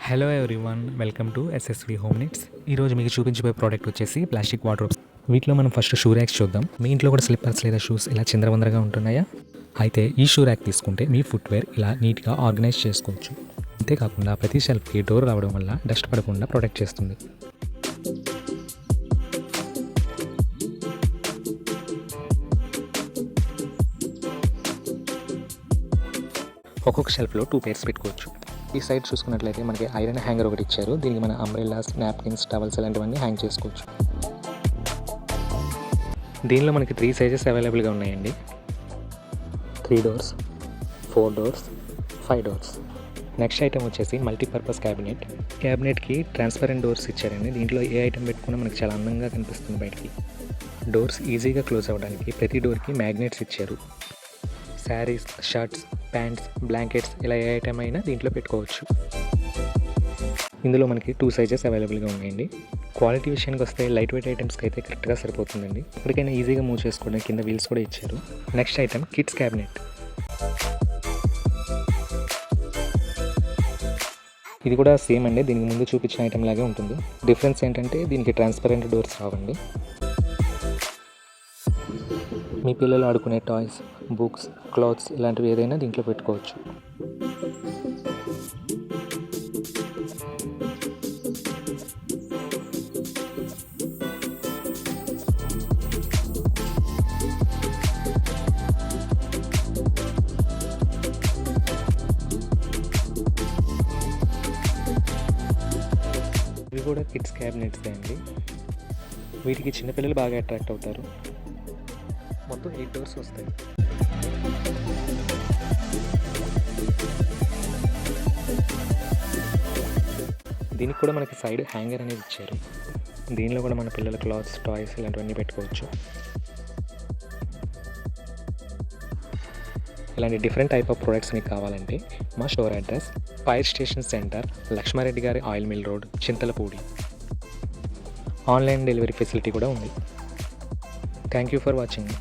Hello everyone, welcome to SSV home needs. ఈరోజు మీకు చూపించబోయే ప్రోడక్ట్ వచ్చేసి ప్లాస్టిక్ వార్డ్రోబ్స్. వీటిలో మనం ఫస్ట్ షూ ర్యాక్స్ చూద్దాం. మీ ఇంట్లో కూడా స్లిప్పర్స్ లేదా షూస్ ఇలా చిందరవందరగా ఉంటున్నాయా? అయితే ఈ షూ ర్యాక్ తీసుకుంటే మీ ఫుట్వేర్ ఇలా నీట్గా ఆర్గనైజ్ చేసుకోవచ్చు. అంతేకాకుండా ప్రతి షెల్ఫ్కి డోర్ రావడం వల్ల డస్ట్ పడకుండా ప్రొటెక్ట్ చేస్తుంది. ఒక్కొక్క షెల్ఫ్లో 2 పేర్స్ పెట్టుకోవచ్చు. ఈ సైడ్ చూసుకున్నట్లయితే మనకి ఐరన్ హ్యాంగర్ ఒకటి ఇచ్చారు. దీనికి మన అంబ్రెల్లాస్, నాప్కిన్స్, టవల్స్ ఇలాంటివన్నీ హ్యాంగ్ చేసుకోవచ్చు. దీనిలో మనకి 3 సైజెస్ అవైలబుల్గా ఉన్నాయండి. 3 doors, 4 doors, 5 doors. Next item వచ్చేసి మల్టీపర్పస్ క్యాబినెట్. క్యాబినెట్కి ట్రాన్స్పరెంట్ డోర్స్ ఇచ్చారండి. దీంట్లో ఏ ఐటమ్ పెట్టుకున్నా మనకి చాలా అందంగా కనిపిస్తుంది బయటికి. డోర్స్ ఈజీగా క్లోజ్ అవ్వడానికి ప్రతి డోర్కి మ్యాగ్నెట్స్ ఇచ్చారు. శారీస్, షర్ట్స్, ప్యాంట్స్, బ్లాంకెట్స్ ఇలా ఏ ఐటమ్ అయినా దీంట్లో పెట్టుకోవచ్చు. ఇందులో మనకి 2 సైజెస్ అవైలబుల్గా ఉన్నాయండి. క్వాలిటీ విషయానికి వస్తే లైట్ వెయిట్ ఐటమ్స్కి అయితే కరెక్ట్గా సరిపోతుందండి. ఎక్కడికైనా ఈజీగా మూవ్ చేసుకోవడానికి కింద వీల్స్ కూడా ఇచ్చారు. Next item kids cabinet. ఇది కూడా సేమ్ అండి, దీనికి ముందు చూపించిన ఐటమ్ లాగే ఉంటుంది. డిఫరెన్స్ ఏంటంటే దీనికి ట్రాన్స్పరెంట్ డోర్స్ రావండి. మీ పిల్లలు ఆడుకునే టాయ్స్, బుక్స్, క్లాత్స్ ఇలాంటివి ఏదైనా దీంట్లో పెట్టుకోవచ్చు. ఇవి కూడా కిడ్స్ క్యాబినెట్సే అండి. వీటికి చిన్నపిల్లలు బాగా అట్రాక్ట్ అవుతారు. మొత్తం 8 డోర్స్ వస్తాయి. దీనికి కూడా మనకి సైడ్ హ్యాంగర్ అనేది ఇచ్చారు. దీనిలో కూడా మన పిల్లల క్లాత్స్, టాయ్స్ ఇలాంటివన్నీ పెట్టుకోవచ్చు. ఇలాంటి డిఫరెంట్ టైప్ ఆఫ్ ప్రొడక్ట్స్ మీకు కావాలంటే మా store address fire station centre, Lakshmareddy గారి oil mill road, Chintalapudi. Online delivery facility కూడా ఉంది. Thank you for watching.